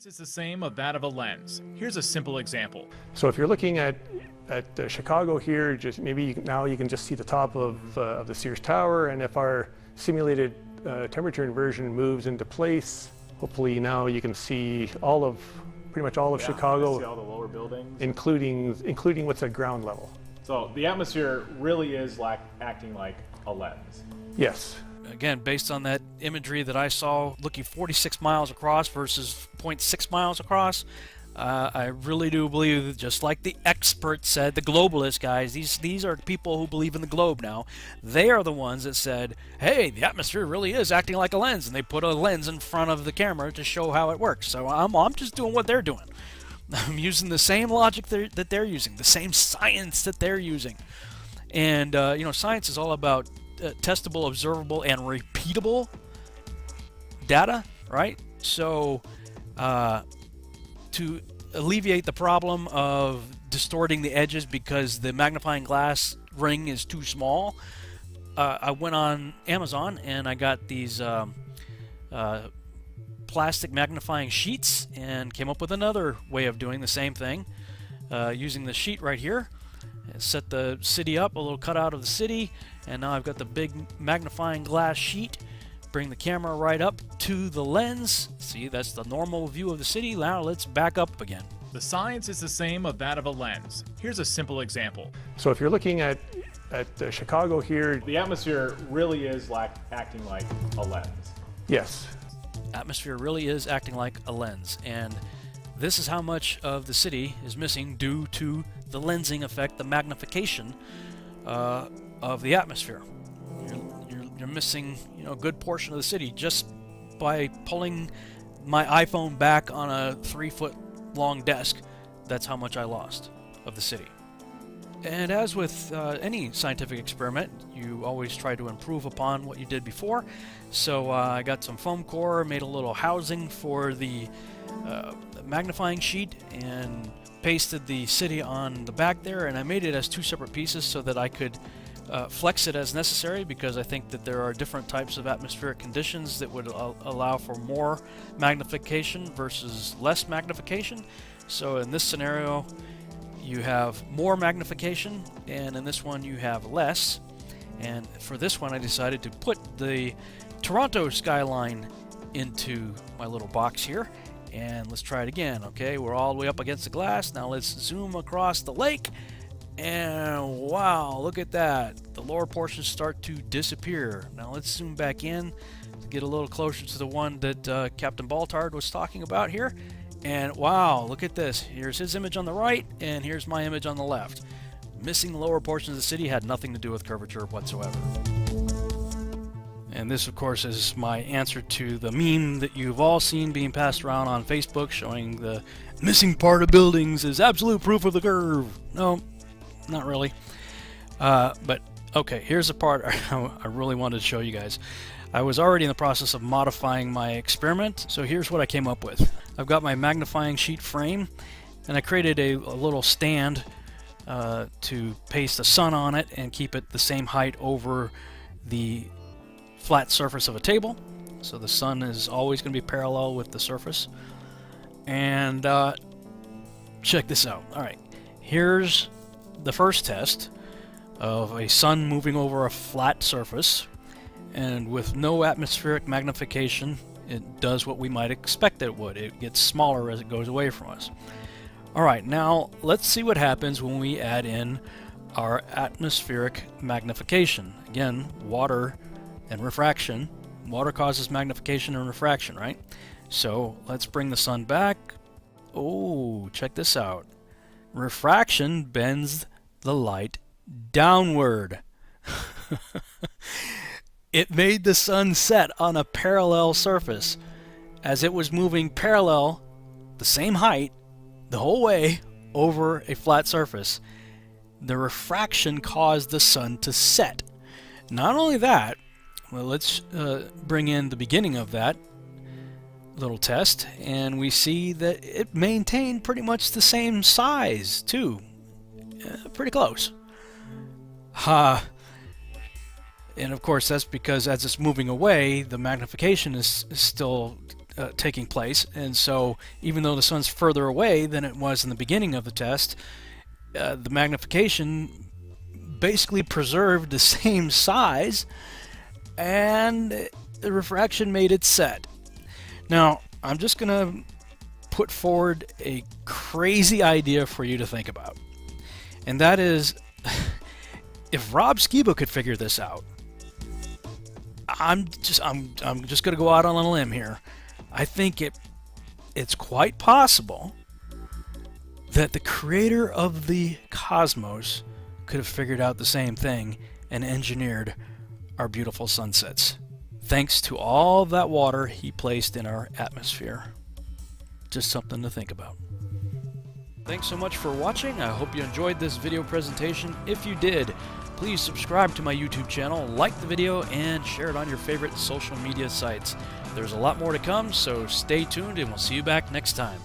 Science is the same of that of a lens. Here's a simple example. So if you're looking at Chicago here, just maybe now you can just see the top of the Sears Tower, and if our simulated temperature inversion moves into place, hopefully now you can see pretty much all of Chicago, see all the lower buildings, including what's at ground level. So the atmosphere really is acting like a lens. Yes. Again, based on that imagery that I saw looking 46 miles across versus 0.6 miles across, I really do believe that, just like the experts said, the globalist guys, these are people who believe in the globe now. They are the ones that said, hey, the atmosphere really is acting like a lens, and they put a lens in front of the camera to show how it works. So I'm just doing what they're doing. I'm using the same logic that they're using, the same science that they're using. And, science is all about testable, observable, and repeatable data, right? So to alleviate the problem of distorting the edges because the magnifying glass ring is too small, I went on Amazon and I got these plastic magnifying sheets and came up with another way of doing the same thing, using the sheet right here. Set the city up, a little cutout of the city, and now I've got the big magnifying glass sheet. Bring the camera right up to the lens. See, that's the normal view of the city. Now let's back up again. The science is the same of that of a lens. Here's a simple example. So if you're looking at Chicago here, The atmosphere really is acting like a lens. yes. Atmosphere really is acting like a lens, and this is how much of the city is missing due to the lensing effect, the magnification of the atmosphere. You're missing, a good portion of the city just by pulling my iPhone back on a 3-foot long desk. That's how much I lost of the city. And as with any scientific experiment, you always try to improve upon what you did before. So I got some foam core, made a little housing for the magnifying sheet, and pasted the city on the back there, and I made it as 2 separate pieces so that I could flex it as necessary, because I think that there are different types of atmospheric conditions that would allow for more magnification versus less magnification. So in this scenario you have more magnification, and in this one you have less. And for this one I decided to put the Toronto skyline into my little box here. And let's try it again. Okay, we're all the way up against the glass. Now let's zoom across the lake. And wow, look at that. The lower portions start to disappear. Now let's zoom back in to get a little closer to the one that Captain Baltard was talking about here. And wow, look at this. Here's his image on the right, and here's my image on the left. Missing the lower portions of the city had nothing to do with curvature whatsoever. And this, of course, is my answer to the meme that you've all seen being passed around on Facebook, showing the missing part of buildings is absolute proof of the curve. No, not really. But, okay, here's the part I really wanted to show you guys. I was already in the process of modifying my experiment, so here's what I came up with. I've got my magnifying sheet frame, and I created a little stand to paste the sun on it and keep it the same height over the flat surface of a table, so the sun is always going to be parallel with the surface. And check this out. Alright, here's the first test of a sun moving over a flat surface, and with no atmospheric magnification it does what we might expect it would. It gets smaller as it goes away from us. Alright, now let's see what happens when we add in our atmospheric magnification. Again, water and refraction. Water causes magnification and refraction, right? So let's bring the sun back. Oh, check this out. Refraction bends the light downward. It made the sun set on a parallel surface. As it was moving parallel, the same height, the whole way over a flat surface, the refraction caused the sun to set. Not only that, well, let's bring in the beginning of that little test, and we see that it maintained pretty much the same size too. Pretty close. And of course that's because as it's moving away, the magnification is still taking place. And so even though the sun's further away than it was in the beginning of the test, the magnification basically preserved the same size, and the refraction made it set. Now, I'm just going to put forward a crazy idea for you to think about. And that is, if Rob Skiba could figure this out, I'm just going to go out on a limb here. I think it's quite possible that the creator of the cosmos could have figured out the same thing and engineered our beautiful sunsets, thanks to all that water he placed in our atmosphere. Just something to think about. Thanks so much for watching. I hope you enjoyed this video presentation. If you did, please subscribe to my YouTube channel, like the video, and share it on your favorite social media sites. There's a lot more to come, so stay tuned and we'll see you back next time.